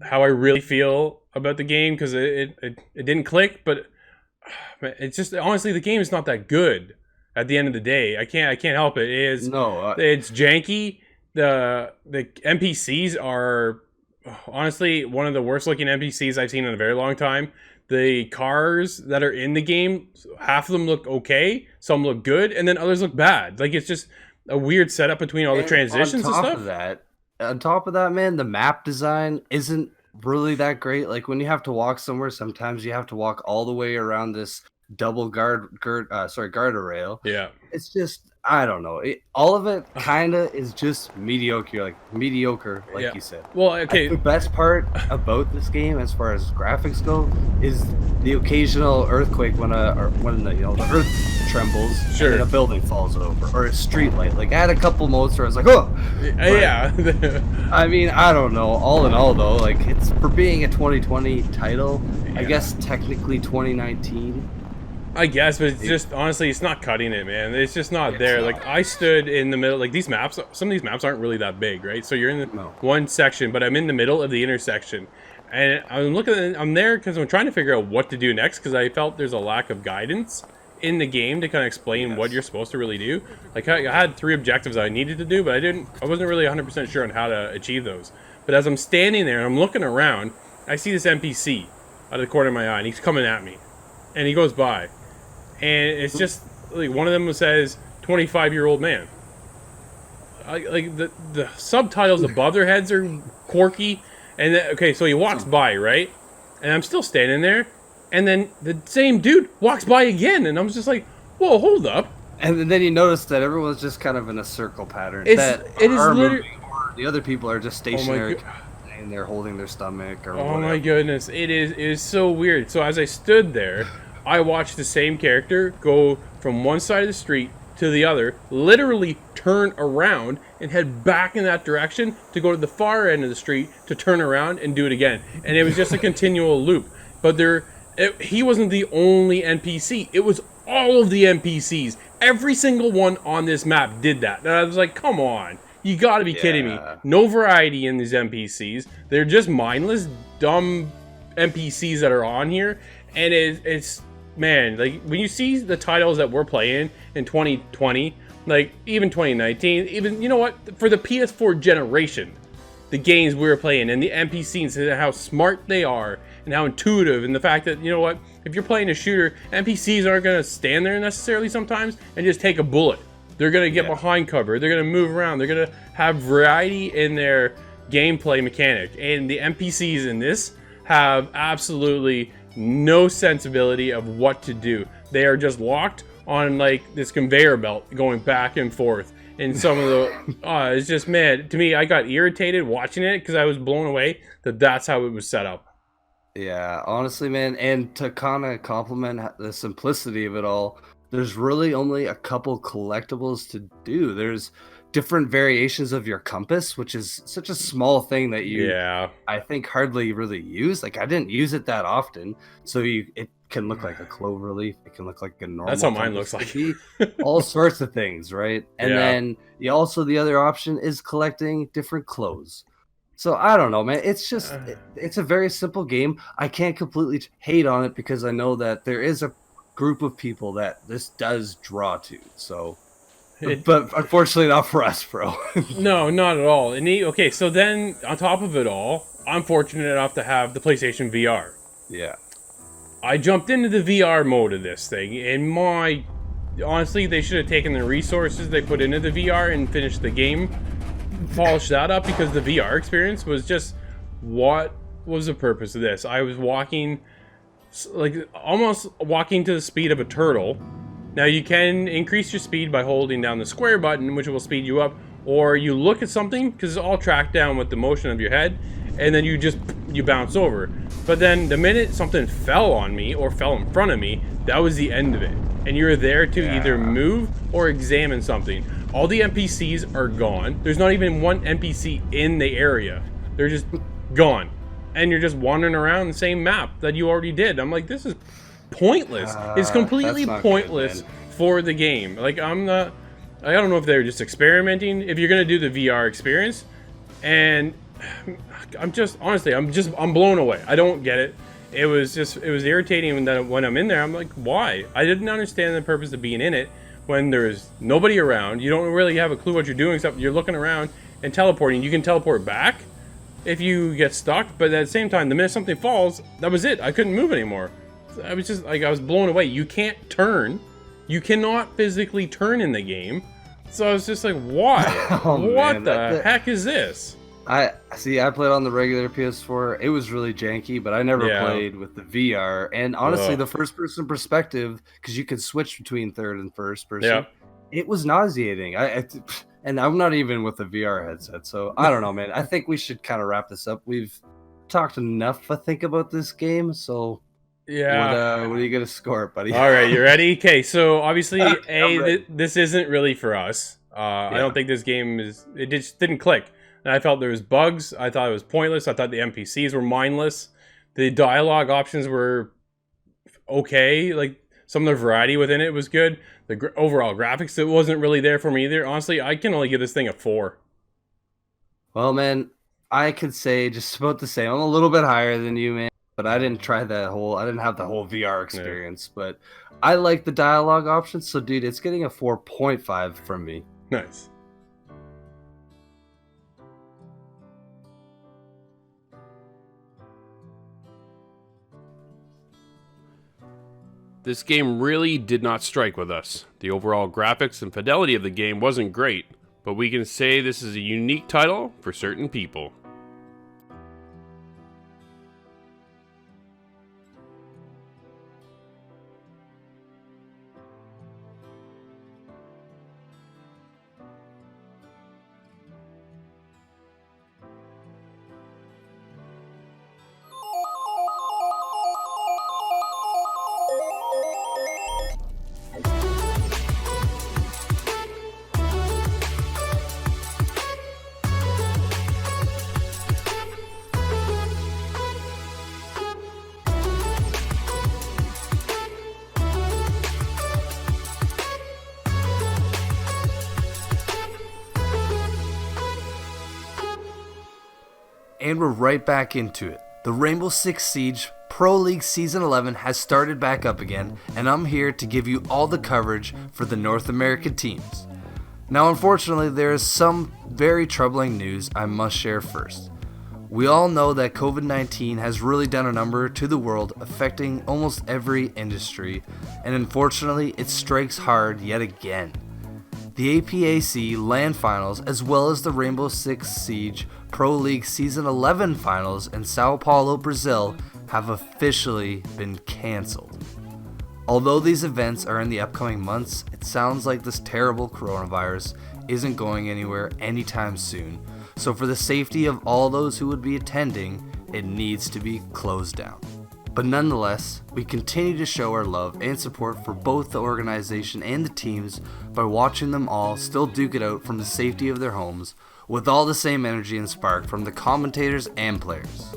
how I really feel about the game because it didn't click, but it's just, honestly, the game is not that good at the end of the day. I can't help it. It's janky. The NPCs are honestly one of the worst looking NPCs I've seen in a very long time. The cars that are in the game, half of them look okay, some look good, and then others look bad. Like it's just a weird setup between all the transitions and stuff. On top of that, man, the map design isn't really that great. Like when you have to walk somewhere, sometimes you have to walk all the way around this double guardrail. Yeah, it's just, I don't know. All of it kind of is just mediocre, like you said. Well, okay. The best part about this game, as far as graphics go, is the occasional earthquake when the earth trembles and then a building falls over, or a street light. Like I had a couple moments where I was like, oh, I mean, I don't know. All in all, though, like it's for being a 2020 title. I guess technically 2019. I guess, but it's just, honestly, it's not cutting it, man. It's just not there. Like, I stood in the middle, like, these maps, some of these maps aren't really that big, right? So you're in one section, but I'm in the middle of the intersection. And I'm there because I'm trying to figure out what to do next, because I felt there's a lack of guidance in the game to kind of explain what you're supposed to really do. Like I had 3 objectives I needed to do, but I wasn't really 100% sure on how to achieve those. But as I'm standing there and I'm looking around, I see this NPC out of the corner of my eye, and he's coming at me, and he goes by, and it's just like one of them says 25-year-old man. Like the subtitles above their heads are quirky, and okay, so he walks by, right, and I'm still standing there, and then the same dude walks by again, and I'm just like, whoa, hold up. And then you notice that everyone's just kind of in a circle pattern. It that is are literally. moving, or the other people are just stationary, and they're holding their stomach or Oh whatever. my goodness, it is so weird. So as I stood there, I watched the same character go from one side of the street to the other, literally turn around and head back in that direction to go to the far end of the street to turn around and do it again. And it was just a continual loop. But he wasn't the only NPC. It was all of the NPCs. Every single one on this map did that. And I was like, come on. You gotta be kidding me. No variety in these NPCs. They're just mindless, dumb NPCs that are on here. And it's man, like when you see the titles that we're playing in 2020, like even 2019, even, you know what, for the PS4 generation, the games we were playing and the NPCs and how smart they are and how intuitive, and the fact that, you know what, if you're playing a shooter, NPCs aren't going to stand there necessarily sometimes and just take a bullet. They're going to get behind cover. They're going to move around. They're going to have variety in their gameplay mechanic. And the NPCs in this have absolutely no sensibility of what to do. They are just locked on like this conveyor belt going back and forth. And some of the, it's just, man, to me, I got irritated watching it because I was blown away that that's how it was set up. Yeah, honestly, man, and to kind of compliment the simplicity of it all, there's really only a couple collectibles to do. There's different variations of your compass, which is such a small thing that you, I think, hardly really use. Like, I didn't use it that often, so it can look like a clover leaf. It can look like a normal. That's how mine looks like. All sorts of things, right? And then the other option is collecting different clothes. So I don't know, man. It's just it's a very simple game. I can't completely hate on it because I know that there is a group of people that this does draw to. So, but unfortunately, not for us, bro. No, not at all. And okay, so then on top of it all, I'm fortunate enough to have the PlayStation VR. Yeah. I jumped into the VR mode of this thing, and honestly, they should have taken the resources they put into the VR and finished the game, polish that up, because the VR experience was just, what was the purpose of this? I was walking, like almost walking to the speed of a turtle. Now you can increase your speed by holding down the square button, which will speed you up, or you look at something, because it's all tracked down with the motion of your head, and then you bounce over. But then the minute something fell on me or fell in front of me, that was the end of it. And you're there to either move or examine something. All the NPCs are gone. There's not even one NPC in the area. They're just gone. And you're just wandering around the same map that you already did. I'm like, this is pointless. It's completely pointless for the game. Like, I don't know if they're just experimenting, if you're going to do the VR experience. And I'm blown away. I don't get it. It was irritating when I'm in there. I'm like, why? I didn't understand the purpose of being in it when there's nobody around. You don't really have a clue what you're doing except you're looking around and teleporting. You can teleport back if you get stuck, but at the same time, the minute something falls, that was it. I couldn't move anymore. I was just like, I was blown away. You can't turn. You cannot physically turn in the game. So I was just like, why? What the heck is this? I played on the regular PS4. It was really janky, but I never played with the VR. And honestly, the first-person perspective, because you could switch between third and first person, it was nauseating. And I'm not even with the VR headset, so I don't know, man. I think we should kind of wrap this up. We've talked enough, I think, about this game. So what are you gonna score it, buddy? All right, you ready? Okay, so obviously, this isn't really for us. I don't think this game it just didn't click. And I felt there was bugs. I thought it was pointless. I thought the NPCs were mindless. The dialogue options were okay. Like, some of the variety within it was good. The overall graphics, it wasn't really there for me either. Honestly, I can only give this thing a 4. Well, man, I could say just about the same. I'm a little bit higher than you, man. but I didn't try I didn't have the whole VR experience, but I like the dialogue options. So, dude, it's getting a 4.5 from me. Nice. This game really did not strike with us. The overall graphics and fidelity of the game wasn't great, but we can say this is a unique title for certain people. And we're right back into it. The Rainbow Six Siege Pro League Season 11 has started back up again, and I'm here to give you all the coverage for the North American teams. Now, unfortunately, there is some very troubling news I must share first. We all know that COVID-19 has really done a number to the world, affecting almost every industry, and unfortunately, it strikes hard yet again. The APAC LAN Finals, as well as the Rainbow Six Siege Pro League Season 11 Finals in Sao Paulo, Brazil, have officially been cancelled. Although these events are in the upcoming months, it sounds like this terrible coronavirus isn't going anywhere anytime soon, so for the safety of all those who would be attending, it needs to be closed down. But nonetheless, we continue to show our love and support for both the organization and the teams by watching them all still duke it out from the safety of their homes with all the same energy and spark from the commentators and players.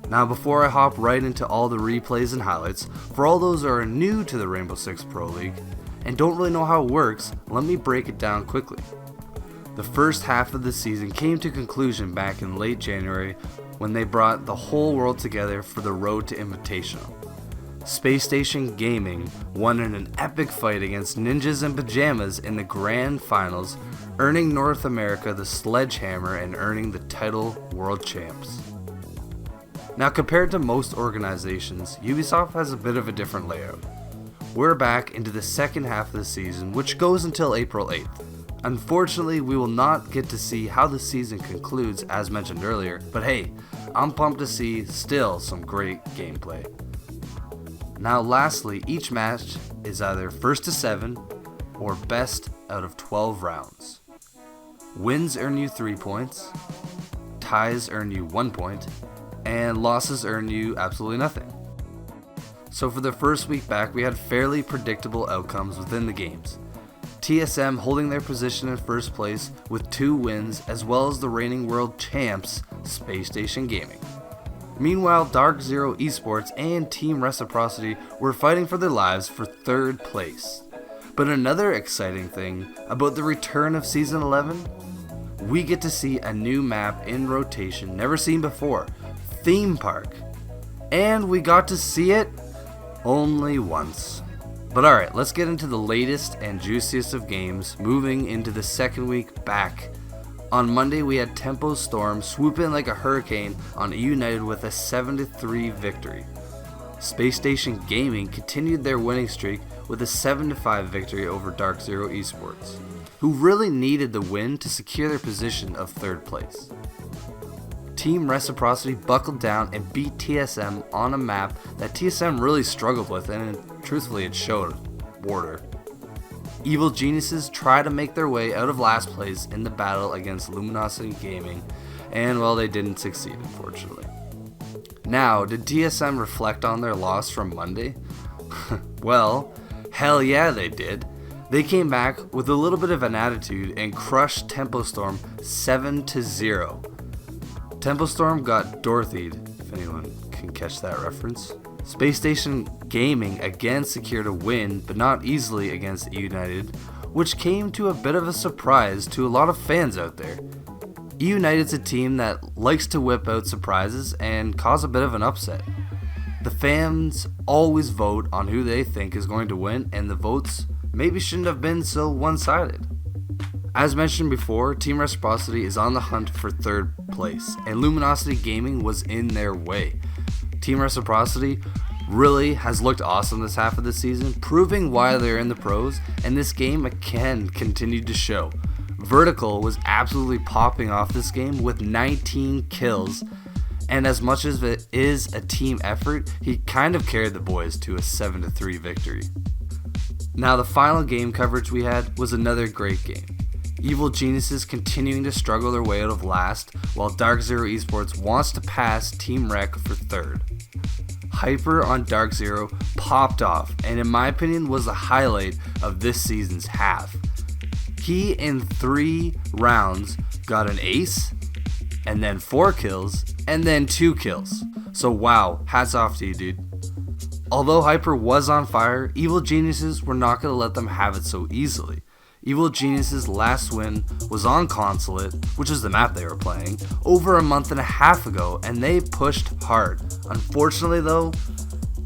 Now, before I hop right into all the replays and highlights, for all those who are new to the Rainbow Six Pro League and don't really know how it works, let me break it down quickly. The first half of the season came to conclusion back in late January when they brought the whole world together for the Road to Invitational. Space Station Gaming won in an epic fight against Ninjas in Pajamas in the grand finals, earning North America the sledgehammer and earning the title World Champs. Now, compared to most organizations, Ubisoft has a bit of a different layout. We're back into the second half of the season, which goes until April 8th. Unfortunately, we will not get to see how the season concludes as mentioned earlier, but hey, I'm pumped to see still some great gameplay. Now lastly, each match is either first to 7 or best out of 12 rounds. Wins earn you 3 points, ties earn you 1 point, and losses earn you absolutely nothing. So for the first week back, we had fairly predictable outcomes within the games. TSM holding their position in first place with 2 wins, as well as the reigning world champs, Space Station Gaming. Meanwhile, Dark Zero Esports and Team Reciprocity were fighting for their lives for 3rd place. But another exciting thing about the return of Season 11, we get to see a new map in rotation never seen before, Theme Park. And we got to see it only once. But alright, let's get into the latest and juiciest of games, moving into the second week back. On Monday, we had Tempo Storm swoop in like a hurricane on EU United with a 7-3 victory. Space Station Gaming continued their winning streak with a 7-5 victory over Dark Zero Esports, who really needed the win to secure their position of 3rd place. Team Reciprocity buckled down and beat TSM on a map that TSM really struggled with, and truthfully it showed. Border. Evil Geniuses try to make their way out of last place in the battle against Luminosity Gaming, and well, they didn't succeed, unfortunately. Now, did TSM reflect on their loss from Monday? Well, hell yeah they did. They came back with a little bit of an attitude and crushed Tempo Storm 7-0. Tempo Storm got Dorothy'd, if anyone can catch that reference. Space Station Gaming again secured a win, but not easily against United, which came to a bit of a surprise to a lot of fans out there. United's a team that likes to whip out surprises and cause a bit of an upset. The fans always vote on who they think is going to win, and the votes maybe shouldn't have been so one-sided. As mentioned before, Team Reciprocity is on the hunt for third place, and Luminosity Gaming was in their way. Team Reciprocity really has looked awesome this half of the season, proving why they're in the pros, and this game can continue to show. Vertical was absolutely popping off this game with 19 kills, and as much as it is a team effort, he kind of carried the boys to a 7-3 victory. Now the final game coverage we had was another great game. Evil Geniuses continuing to struggle their way out of last, while Dark Zero Esports wants to pass Team Rec for third. Hyper on Dark Zero popped off, and in my opinion was the highlight of this season's half. He in 3 rounds got an ace, and then 4 kills, and then 2 kills. So wow, hats off to you, dude. Although Hyper was on fire, Evil Geniuses were not going to let them have it so easily. Evil Geniuses' last win was on Consulate, which is the map they were playing, over a month and a half ago, and they pushed hard. Unfortunately though,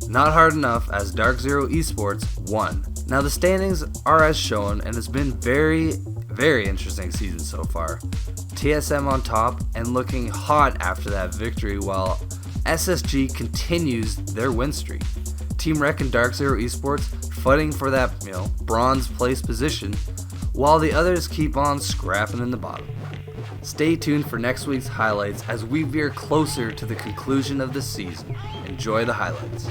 not hard enough, as Dark Zero Esports won. Now the standings are as shown, and it's been very interesting season so far. TSM on top and looking hot after that victory, while SSG continues their win streak. Team Rec and Dark Zero Esports fighting for that, bronze place position, while the others keep on scrapping in the bottom. Stay tuned for next week's highlights as we veer closer to the conclusion of the season. Enjoy the highlights.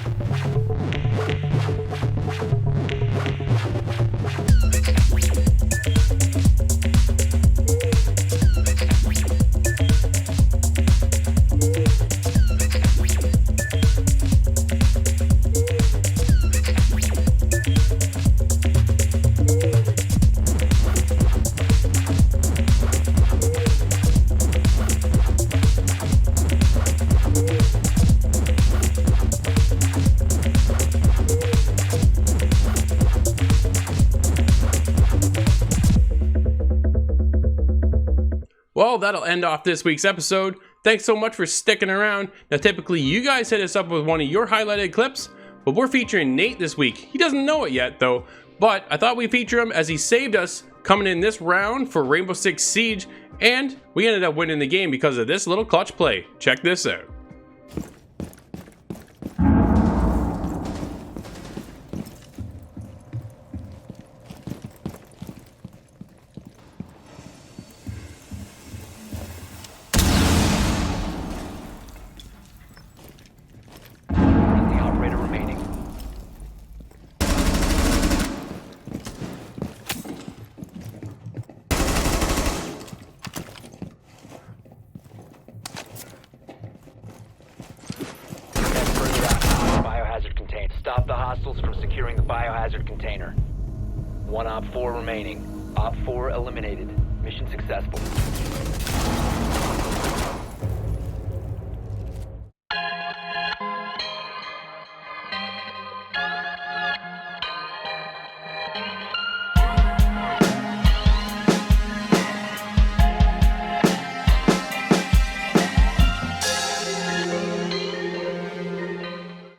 Well, that'll end off this week's episode. Thanks so much for sticking around. Now, typically, you guys hit us up with one of your highlighted clips, but we're featuring Nate this week. He doesn't know it yet, though, but I thought we'd feature him as he saved us coming in this round for Rainbow Six Siege, and we ended up winning the game because of this little clutch play. Check this out. Stop the hostiles from securing the biohazard container. 1 Op 4 remaining. Op 4 eliminated. Mission successful.